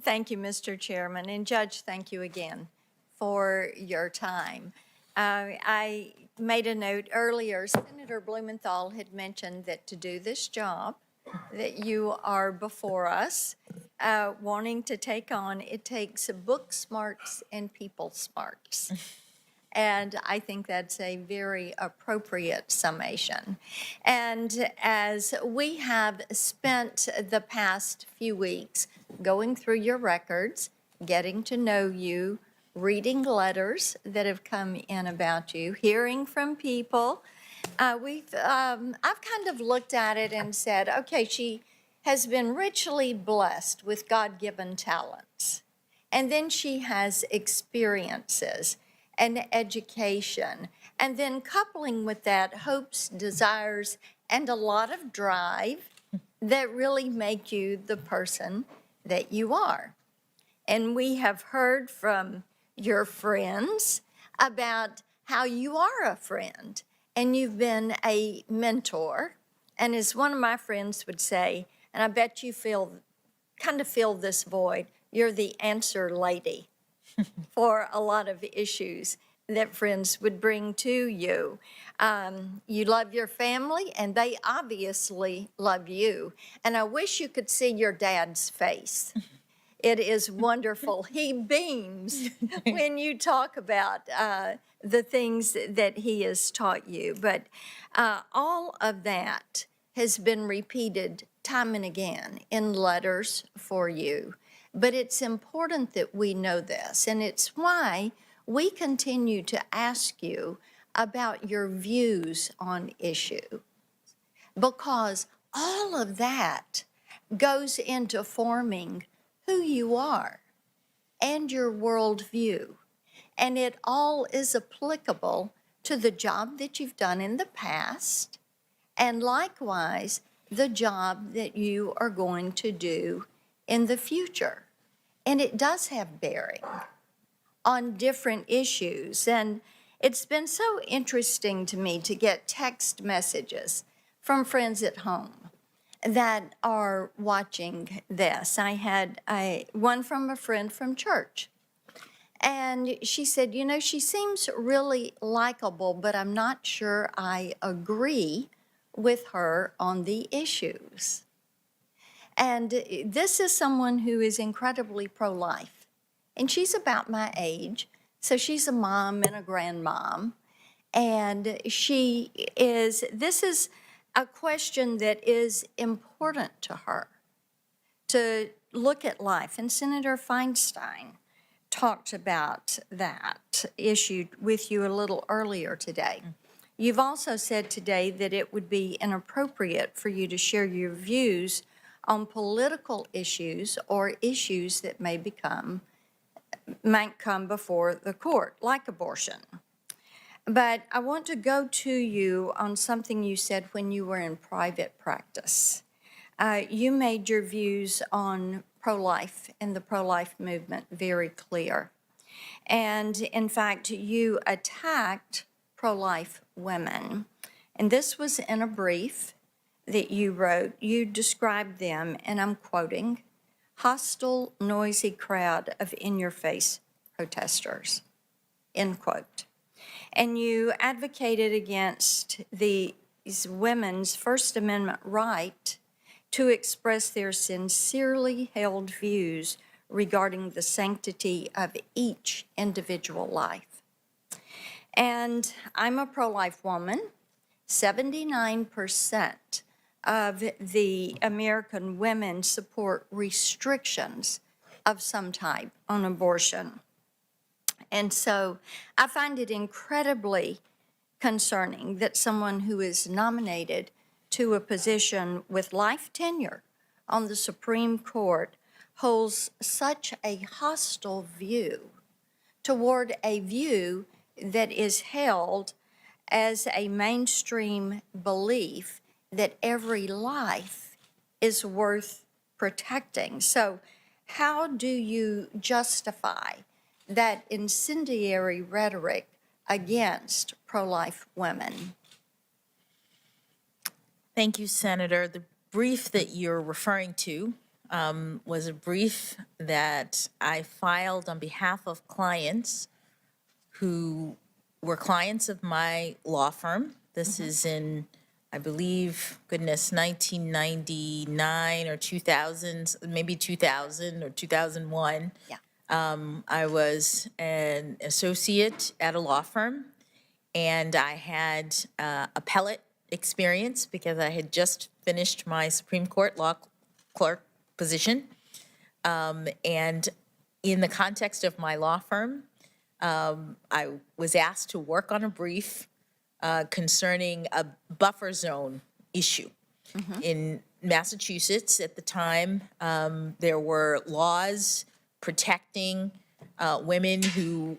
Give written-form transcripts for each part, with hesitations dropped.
Thank you, Mr. Chairman. And Judge, thank you again for your time. I made a note earlier, Senator Blumenthal had mentioned that to do this job that you are before us, wanting to take on, it takes book smarts and people smarts. And I think that's a very appropriate summation. And as we have spent the past few weeks going through your records, getting to know you, reading letters that have come in about you, hearing from people, I've kind of looked at it and said, okay, she has been richly blessed with God-given talents. And then she has experiences and education. And then coupling with that, hopes, desires, and a lot of drive that really make you the person that you are. And we have heard from your friends about how you are a friend and you've been a mentor. And as one of my friends would say, and I bet you kind of feel this void, you're the answer lady for a lot of issues that friends would bring to you. You love your family, and they obviously love you. And I wish you could see your dad's face. It is wonderful. He beams when you talk about the things that he has taught you. But all of that has been repeated time and again in letters for you. But it's important that we know this, and it's why we continue to ask you about your views on issue, because all of that goes into forming who you are and your worldview, and it all is applicable to the job that you've done in the past, and likewise the job that you are going to do in the future. And it does have bearing on different issues. And it's been so interesting to me to get text messages from friends at home that are watching this. I had one from a friend from church. And she said, you know, she seems really likable, but I'm not sure I agree with her on the issues. And this is someone who is incredibly pro-life. And she's about my age, so she's a mom and a grandmom. And this is a question that is important to her, to look at life. And Senator Feinstein talked about that issue with you a little earlier today. You've also said today that it would be inappropriate for you to share your views on political issues or issues that might come before the court, like abortion. But I want to go to you on something you said when you were in private practice. You made your views on pro-life and the pro-life movement very clear. And in fact, you attacked pro-life women. And this was in a brief that you wrote. You described them, and I'm quoting, hostile, noisy crowd of in-your-face protesters, end quote. And you advocated against these women's First Amendment right to express their sincerely held views regarding the sanctity of each individual life. And I'm a pro-life woman. 79% of the American women support restrictions of some type on abortion. And so I find it incredibly concerning that someone who is nominated to a position with life tenure on the Supreme Court holds such a hostile view toward a view that is held as a mainstream belief that every life is worth protecting. So how do you justify that incendiary rhetoric against pro-life women? Thank you, Senator. The brief that you're referring to was a brief that I filed on behalf of clients who were clients of my law firm. This is in, I believe, goodness, 1999 or 2000, maybe 2000 or 2001. Yeah. I was an associate at a law firm, and I had appellate experience because I had just finished my Supreme Court law clerk position. And in the context of my law firm, I was asked to work on a brief concerning a buffer zone issue. In Massachusetts at the time, there were laws protecting women who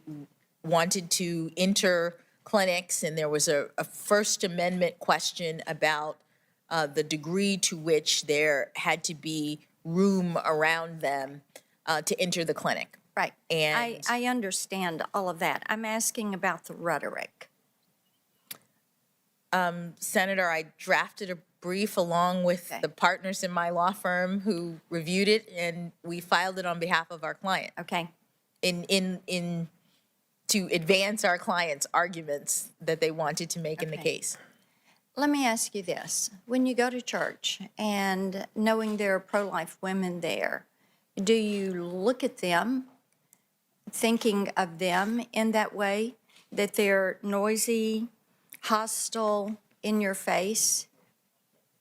wanted to enter clinics, and there was a First Amendment question about the degree to which there had to be room around them to enter the clinic. Right. And I understand all of that. I'm asking about the rhetoric. Senator, I drafted a brief along with Okay. the partners in my law firm who reviewed it, and we filed it on behalf of our client Okay. to advance our client's arguments that they wanted to make in the Okay. case. Let me ask you this. When you go to church and knowing there are pro-life women there, do you look at them, thinking of them in that way, that they're noisy, hostile, in your face?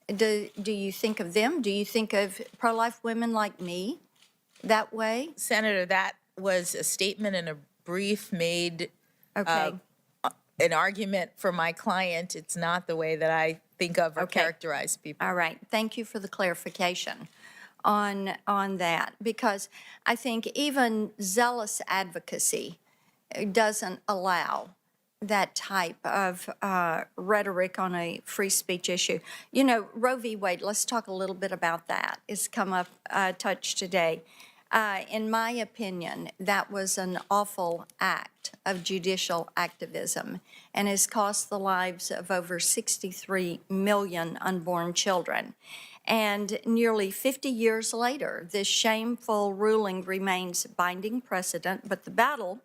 Do you think of them? Do you think of pro-life women like me that way? Senator, that was a statement and a brief made Okay. an argument for my client. It's not the way that I think of or Okay. characterize people. All right, thank you for the clarification on that, because I think even zealous advocacy doesn't allow that type of rhetoric on a free speech issue. You know, Roe v. Wade, let's talk a little bit about that. It's come up touch today. In my opinion, that was an awful act of judicial activism and has cost the lives of over 63 million unborn children. And nearly 50 years later, this shameful ruling remains binding precedent, but the battle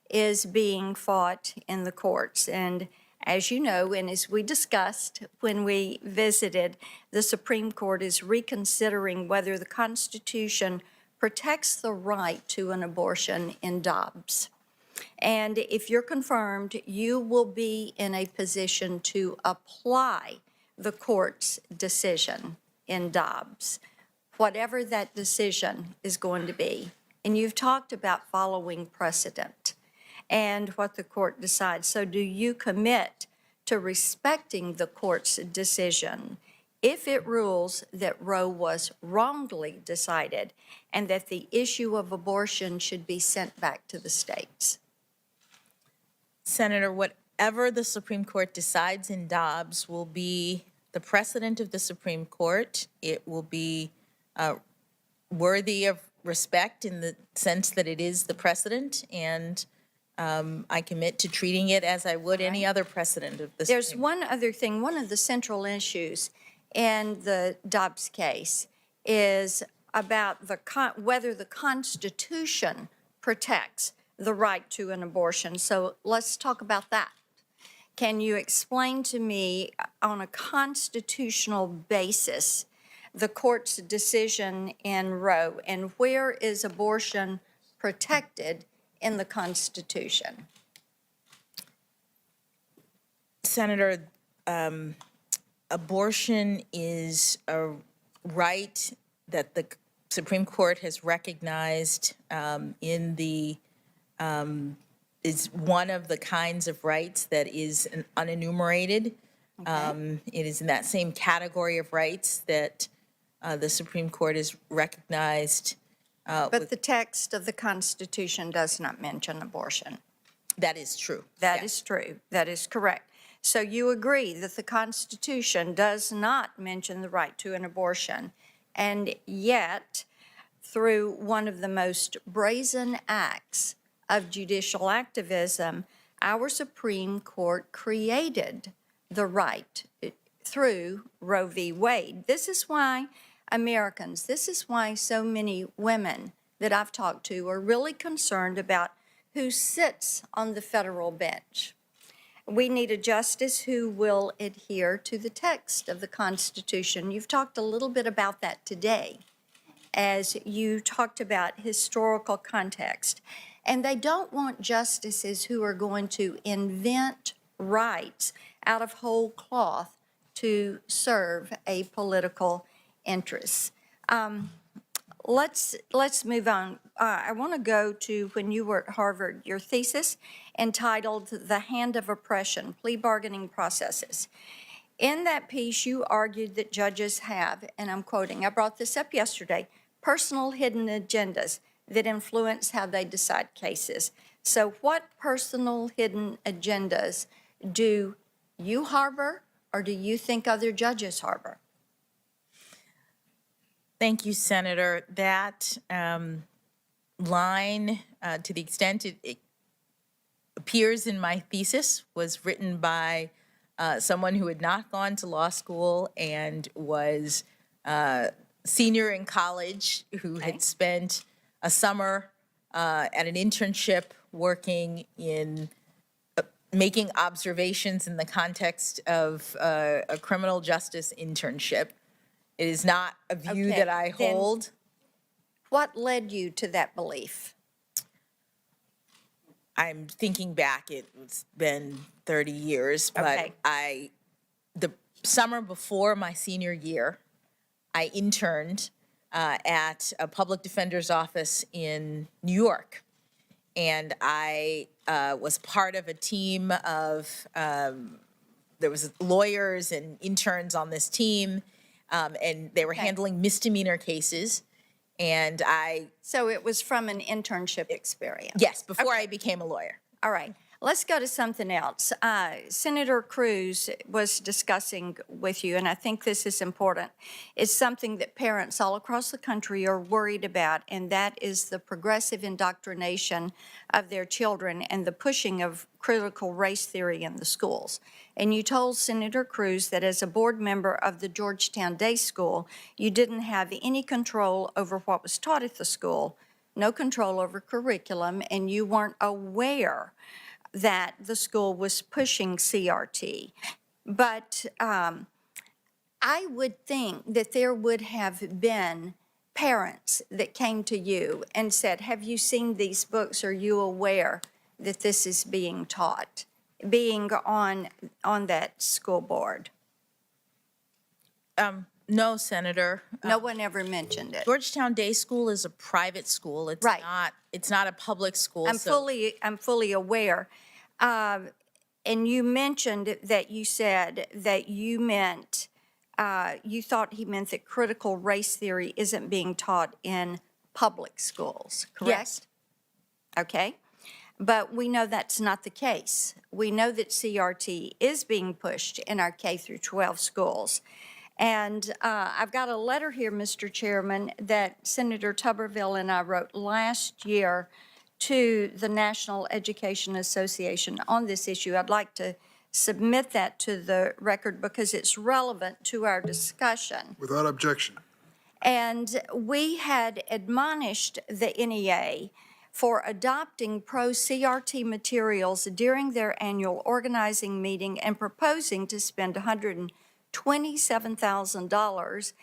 is being fought in the courts. And as you know, and as we discussed when we visited, the Supreme Court is reconsidering whether the Constitution protects the right to an abortion in Dobbs. And if you're confirmed, you will be in a position to apply the court's decision in Dobbs, whatever that decision is going to be. And you've talked about following precedent and what the court decides. So do you commit to respecting the court's decision if it rules that Roe was wrongly decided and that the issue of abortion should be sent back to the states? Senator, whatever the Supreme Court decides in Dobbs will be the precedent of the Supreme Court. It will be worthy of respect in the sense that it is the precedent, and I commit to treating it as I would any other precedent of the There's Supreme one other thing. One of the central issues in the Dobbs case is about whether the Constitution protects the right to an abortion. So let's talk about that. Can you explain to me on a constitutional basis the court's decision in Roe, and where is abortion protected in the Constitution? Senator, abortion is a right that the Supreme Court has recognized is one of the kinds of rights that is unenumerated. Okay. It is in that same category of rights that the Supreme Court has recognized. But the text of the Constitution does not mention abortion. That is true. That Yes. is true. That is correct. So you agree that the Constitution does not mention the right to an abortion, and yet, through one of the most brazen acts of judicial activism, our Supreme Court created the right through Roe v. Wade. This is why Americans. This is why so many women that I've talked to are really concerned about who sits on the federal bench. We need a justice who will adhere to the text of the Constitution. You've talked a little bit about that today as you talked about historical context. And they don't want justices who are going to invent rights out of whole cloth to serve a political interest. Let's move on. I want to go to when you were at Harvard, your thesis entitled "The Hand of Oppression: Plea Bargaining Processes." In that piece, you argued that judges have, and I'm quoting, I brought this up yesterday, personal hidden agendas that influence how they decide cases. So what personal hidden agendas do you harbor, or do you think other judges harbor? Thank you, Senator. That line, to the extent it appears in my thesis, was written by someone who had not gone to law school and was senior in college, who had spent a summer at an internship working in making observations in the context of a criminal justice internship. It is not a view Okay, that I then- hold. What led you to that belief? I'm thinking back, it's been 30 years, but Okay. the summer before my senior year, I interned at a public defender's office in New York. And I was part of a team of, there was lawyers and interns on this team, and they were Okay. handling misdemeanor cases. And So it was from an internship experience? yes, before I became a lawyer. All right, let's go to something else. Senator Cruz was discussing with you, and I think this is important, is something that parents all across the country are worried about, and that is the progressive indoctrination of their children and the pushing of critical race theory in the schools. And you told Senator Cruz that as a board member of the Georgetown Day School, you didn't have any control over what was taught at the school, no control over curriculum, and you weren't aware that the school was pushing CRT. But I would think that there would have been parents that came to you and said, have you seen these books? Are you aware that this is being taught, being on that school board? No, Senator. No one ever mentioned it. Georgetown Day School is a private school. It's Right. It's not a public school. I'm so- fully aware. And you mentioned that you said that you meant, you thought he meant that critical race theory isn't being taught in public schools, correct? Yes. Okay. But we know that's not the case. We know that CRT is being pushed in our K through 12 schools. And I've got a letter here, Mr. Chairman, that Senator Tuberville and I wrote last year to the National Education Association on this issue. I'd like to submit that to the record because it's relevant to our discussion. Without objection. And we had admonished the NEA for adopting pro-CRT materials during their annual organizing meeting and proposing to spend $127,000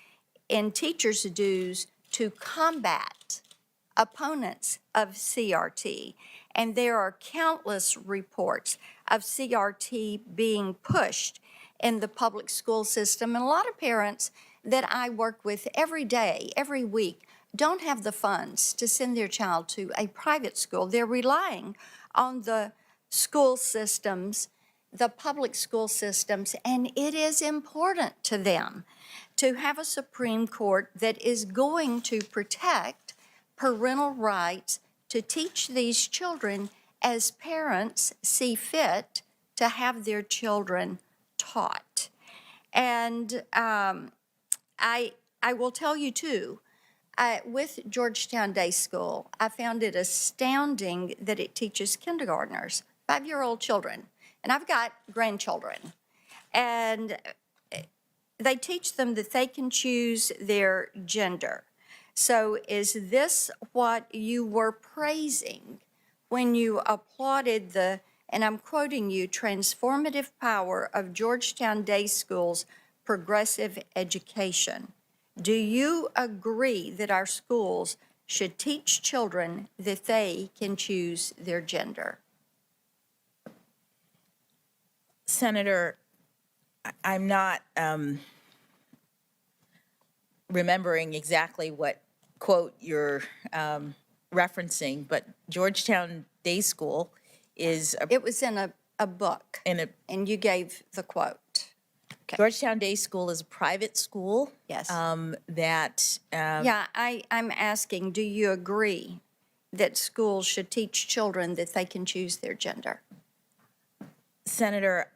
in teachers' dues to combat opponents of CRT. And there are countless reports of CRT being pushed in the public school system. And a lot of parents that I work with every day, every week, don't have the funds to send their child to a private school. They're relying on the school systems, the public school systems, and it is important to them to have a Supreme Court that is going to protect parental rights to teach these children as parents see fit to have their children taught. And I will tell you too, with Georgetown Day School, I found it astounding that it teaches kindergartners, 5-year-old children, and I've got grandchildren. And they teach them that they can choose their gender. So is this what you were praising when you applauded the, and I'm quoting you, transformative power of Georgetown Day School's progressive education? Do you agree that our schools should teach children that they can choose their gender? Senator, I'm not remembering exactly what quote you're referencing, but Georgetown Day School is It was in a book, in a and you gave the quote. Okay. Georgetown Day School is a private school. Yes. That Yeah, I'm asking, do you agree that schools should teach children that they can choose their gender? Senator,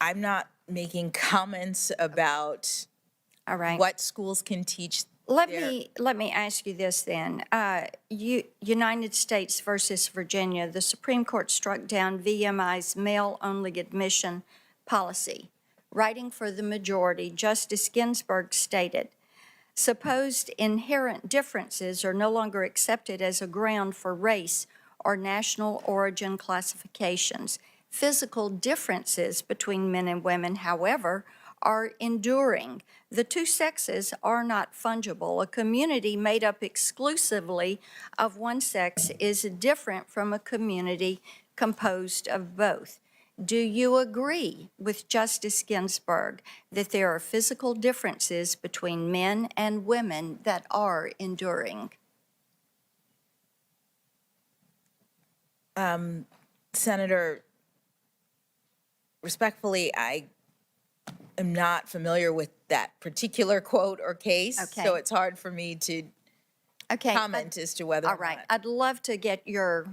I'm not making comments about All right. what schools can teach. Let me ask you this then. United States versus Virginia, the Supreme Court struck down VMI's male-only admission policy. Writing for the majority, Justice Ginsburg stated, supposed inherent differences are no longer accepted as a ground for race or national origin classifications. Physical differences between men and women, however, are enduring. The two sexes are not fungible. A community made up exclusively of one sex is different from a community composed of both. Do you agree with Justice Ginsburg that there are physical differences between men and women that are enduring? Senator, respectfully, I am not familiar with that particular quote or case, Okay. so it's hard for me to Okay. comment as to whether All or right. not. I'd love to get your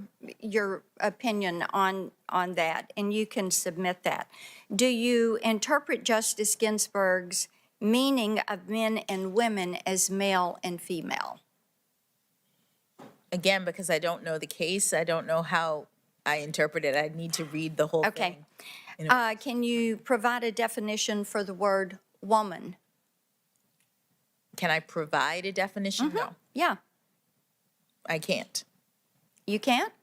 opinion on that, and you can submit that. Do you interpret Justice Ginsburg's meaning of men and women as male and female? Again, because I don't know the case, I don't know how I interpret it. I need to read the whole Okay. thing. Can you provide a definition for the word woman? Can I provide a definition? No, Yeah, I can't. you can't?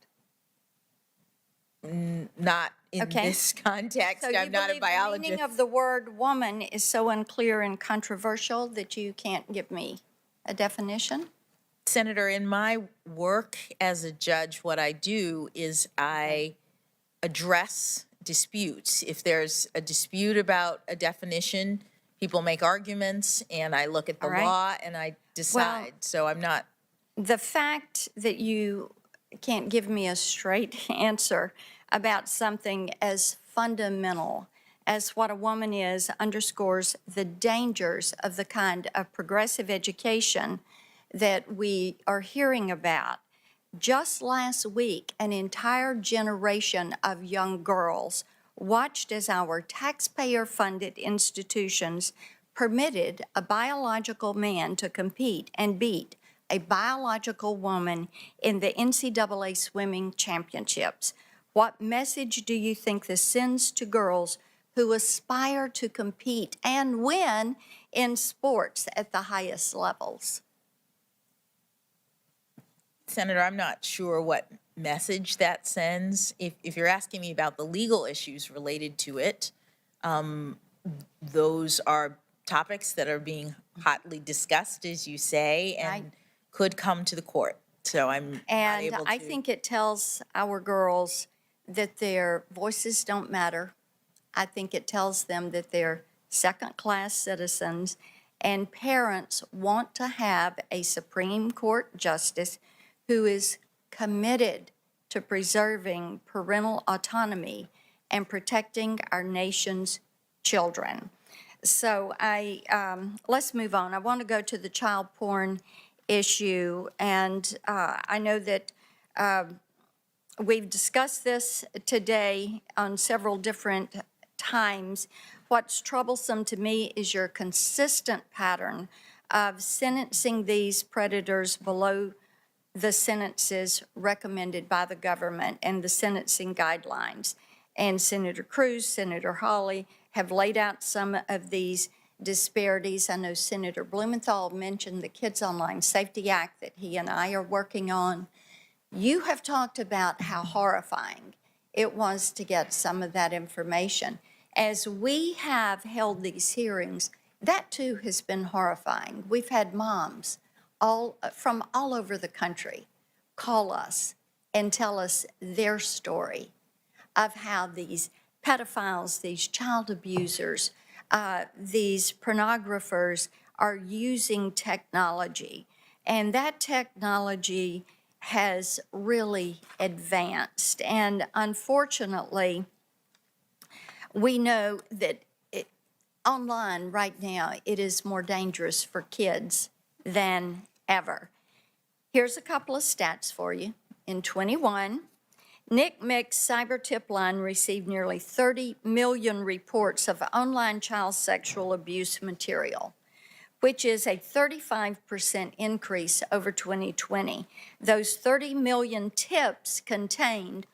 Not in Okay. this context. So you I'm not a believe the meaning biologist. of the word woman is so unclear and controversial that you can't give me a definition? Senator, in my work as a judge, what I do is I address disputes. If there's a dispute about a definition, people make arguments, and I look at the All right. law and I decide. So I'm not, The fact that you can't give me a straight answer about something as fundamental as what a woman is underscores the dangers of the kind of progressive education that we are hearing about. Just last week, an entire generation of young girls watched as our taxpayer-funded institutions permitted a biological man to compete and beat a biological woman in the NCAA swimming championships. What message do you think this sends to girls who aspire to compete and win in sports at the highest levels? Senator, I'm not sure what message that sends. If you're asking me about the legal issues related to it, those are topics that are being hotly discussed, as you say, and Right. could come to the court. So I'm not And able to. I think it tells our girls that their voices don't matter. I think it tells them that they're second-class citizens, and parents want to have a Supreme Court justice who is committed to preserving parental autonomy and protecting our nation's children. So let's move on. I want to go to the child porn issue, and I know that we've discussed this today on several different times. What's troublesome to me is your consistent pattern of sentencing these predators below the sentences recommended by the government and the sentencing guidelines. And Senator Cruz, Senator Hawley have laid out some of these disparities. I know Senator Blumenthal mentioned the Kids Online Safety Act that he and I are working on. You have talked about how horrifying it was to get some of that information. As we have held these hearings, that too has been horrifying. We've had moms from all over the country call us and tell us their story of how these pedophiles, these child abusers, these pornographers are using technology. And that technology has really advanced. And unfortunately, we know that online right now, it is more dangerous for kids than ever. Here's a couple of stats for you. In 21, NCMEC's cyber tip line received nearly 30 million reports of online child sexual abuse material, which is a 35% increase over 2020. Those 30 million tips contained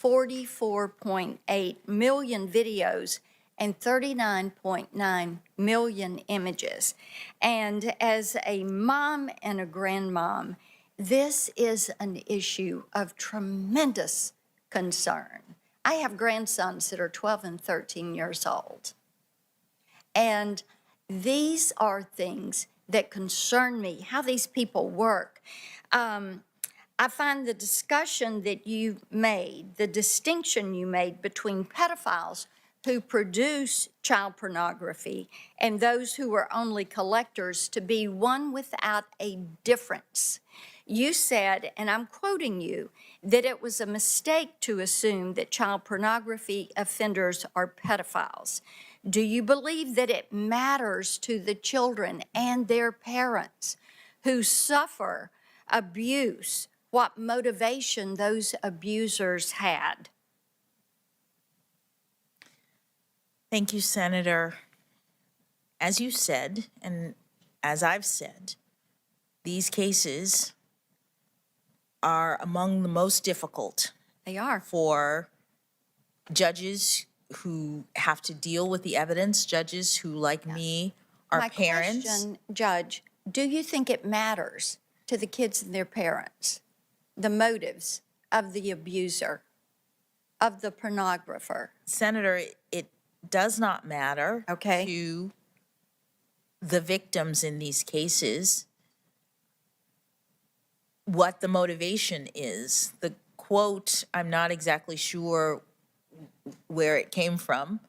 44.8 million videos and 39.9 million images. And as a mom and a grandmom, this is an issue of tremendous concern. I have grandsons that are 12 and 13 years old. And these are things that concern me, how these people work. I find the discussion that you made, the distinction you made between pedophiles who produce child pornography and those who are only collectors to be one without a difference. You said, and I'm quoting you, that it was a mistake to assume that child pornography offenders are pedophiles. Do you believe that it matters to the children and their parents who suffer abuse, what motivation those abusers had? Thank you, Senator. As you said, and as I've said, these cases are among the most difficult. They are. For judges who have to deal with the evidence, judges who, like me, are parents. My question, Judge, do you think it matters to the kids and their parents, the motives of the abuser, of the pornographer? Senator, it does not matter Okay. to the victims in these cases what the motivation is. The quote, I'm not exactly sure where it came from.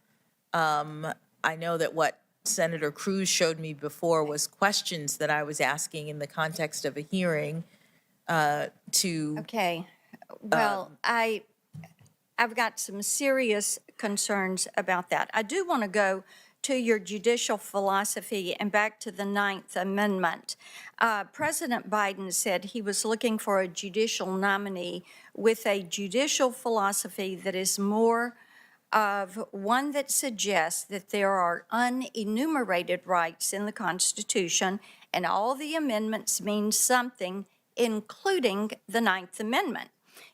I know that what Senator Cruz showed me before was questions that I was asking in the context of a hearing to. Okay. Well, I've got some serious concerns about that. I do want to go to your judicial philosophy and back to the Ninth Amendment. President Biden said he was looking for a judicial nominee with a judicial philosophy that is more of one that suggests that there are unenumerated rights in the Constitution and all the amendments mean something, including the Ninth Amendment.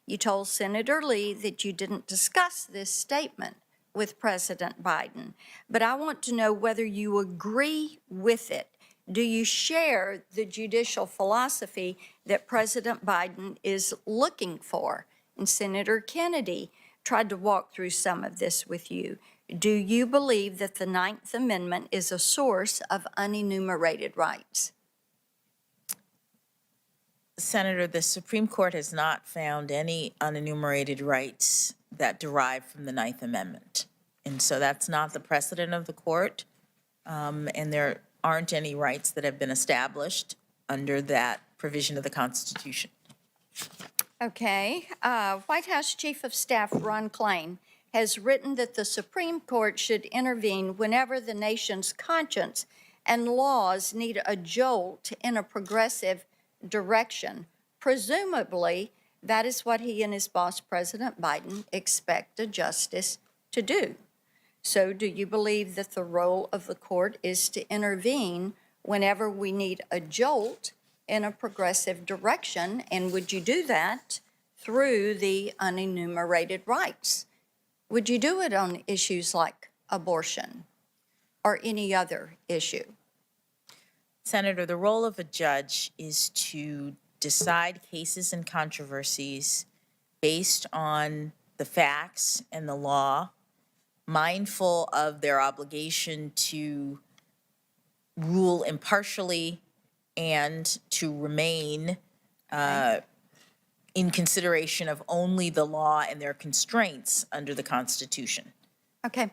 You told Senator Lee that you didn't discuss this statement with President Biden, but I want to know whether you agree with it. Do you share the judicial philosophy that President Biden is looking for? And Senator Kennedy tried to walk through some of this with you. Do you believe that the Ninth Amendment is a source of unenumerated rights? Senator, the Supreme Court has not found any unenumerated rights that derive from the Ninth Amendment. And so that's not the precedent of the court. And there aren't any rights that have been established under that provision of the Constitution. Okay. White House Chief of Staff Ron Klain has written that the Supreme Court should intervene whenever the nation's conscience and laws need a jolt in a progressive direction. Presumably, that is what he and his boss, President Biden, expect a justice to do. So do you believe that the role of the court is to intervene whenever we need a jolt in a progressive direction? And would you do that through the unenumerated rights? Would you do it on issues like abortion or any other issue? Senator, the role of a judge is to decide cases and controversies based on the facts and the law, mindful of their obligation to rule impartially and to remain in consideration of only the law and their constraints under the Constitution. Okay.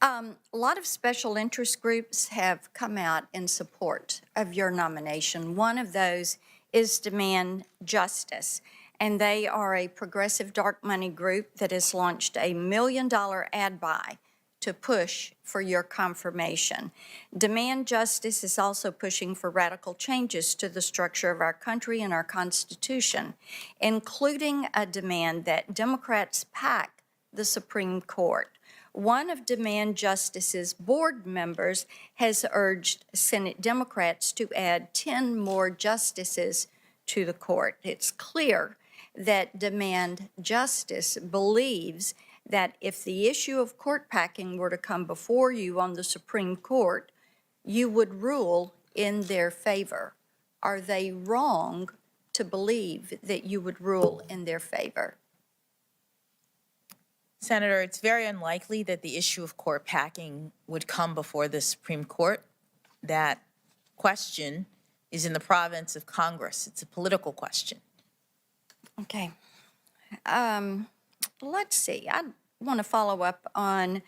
A lot of special interest groups have come out in support of your nomination. One of those is Demand Justice, and they are a progressive dark money group that has launched a $1 million ad buy to push for your confirmation. Demand Justice is also pushing for radical changes to the structure of our country and our Constitution, including a demand that Democrats pack the Supreme Court. One of Demand Justice's board members has urged Senate Democrats to add 10 more justices to the court. It's clear that Demand Justice believes that if the issue of court packing were to come before you on the Supreme Court, you would rule in their favor. Are they wrong to believe that you would rule in their favor? Senator, it's very unlikely that the issue of court packing would come before the Supreme Court. That question is in the province of Congress. It's a political question. Okay. Let's see. I want to follow up on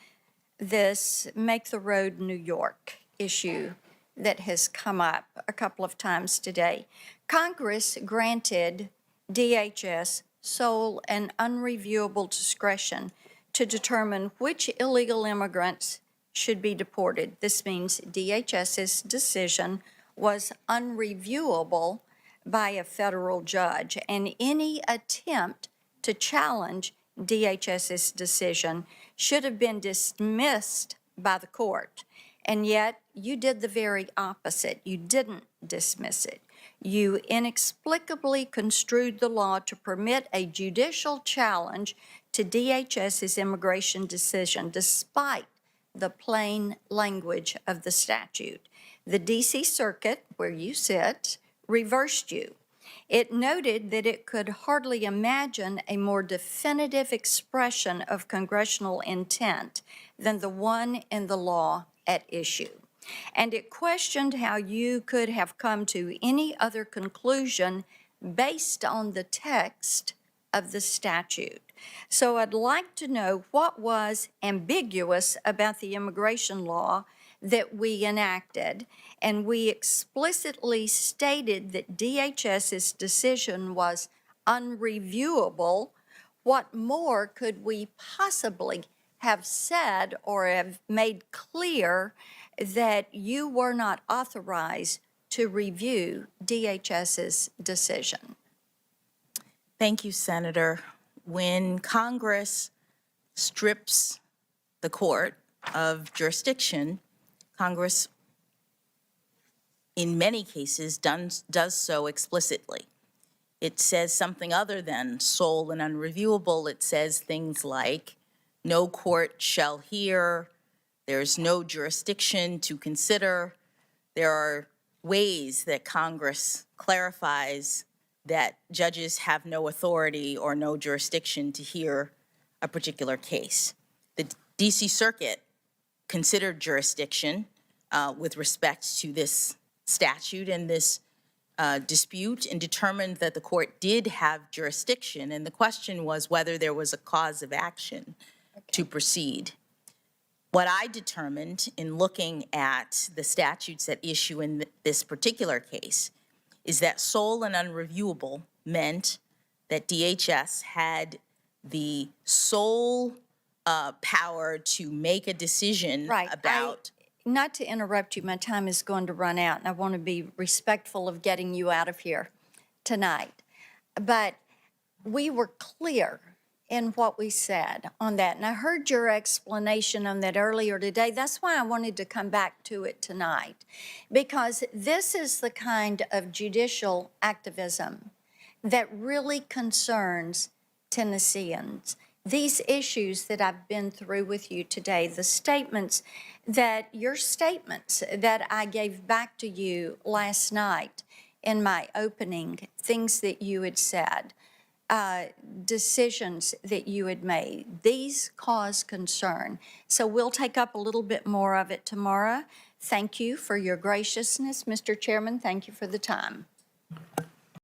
this Make the Road New York issue that has come up a couple of times today. Congress granted DHS sole and unreviewable discretion to determine which illegal immigrants should be deported. This means DHS's decision was unreviewable by a federal judge, and any attempt to challenge DHS's decision should have been dismissed by the court. And yet, you did the very opposite. You didn't dismiss it. You inexplicably construed the law to permit a judicial challenge to DHS's immigration decision, despite the plain language of the statute. The D.C. Circuit, where you sit, reversed you. It noted that it could hardly imagine a more definitive expression of congressional intent than the one in the law at issue. And it questioned how you could have come to any other conclusion based on the text of the statute. So I'd like to know what was ambiguous about the immigration law that we enacted, and we explicitly stated that DHS's decision was unreviewable. What more could we possibly have said or have made clear that you were not authorized to review DHS's decision? Thank you, Senator. When Congress strips the court of jurisdiction, Congress, in many cases, does so explicitly. It says something other than sole and unreviewable. It says things like, no court shall hear, there's no jurisdiction to consider. There are ways that Congress clarifies that judges have no authority or no jurisdiction to hear a particular case. The D.C. Circuit considered jurisdiction with respect to this statute and this dispute and determined that the court did have jurisdiction, and the question was whether there was a cause of action to proceed. What I determined in looking at the statutes at issue in this particular case is that sole and unreviewable meant that DHS had the sole power to make a decision about. Not to interrupt you, my time is going to run out, and I want to be respectful of getting you out of here tonight. But we were clear in what we said on that, and I heard your explanation on that earlier today. That's why I wanted to come back to it tonight, because this is the kind of judicial activism that really concerns Tennesseans. these issues that I've been through with you today, your statements that I gave back to you last night in my opening, things that you had said, decisions that you had made, these cause concern. So we'll take up a little bit more of it tomorrow. Thank you for your graciousness, Mr. Chairman. Thank you for the time.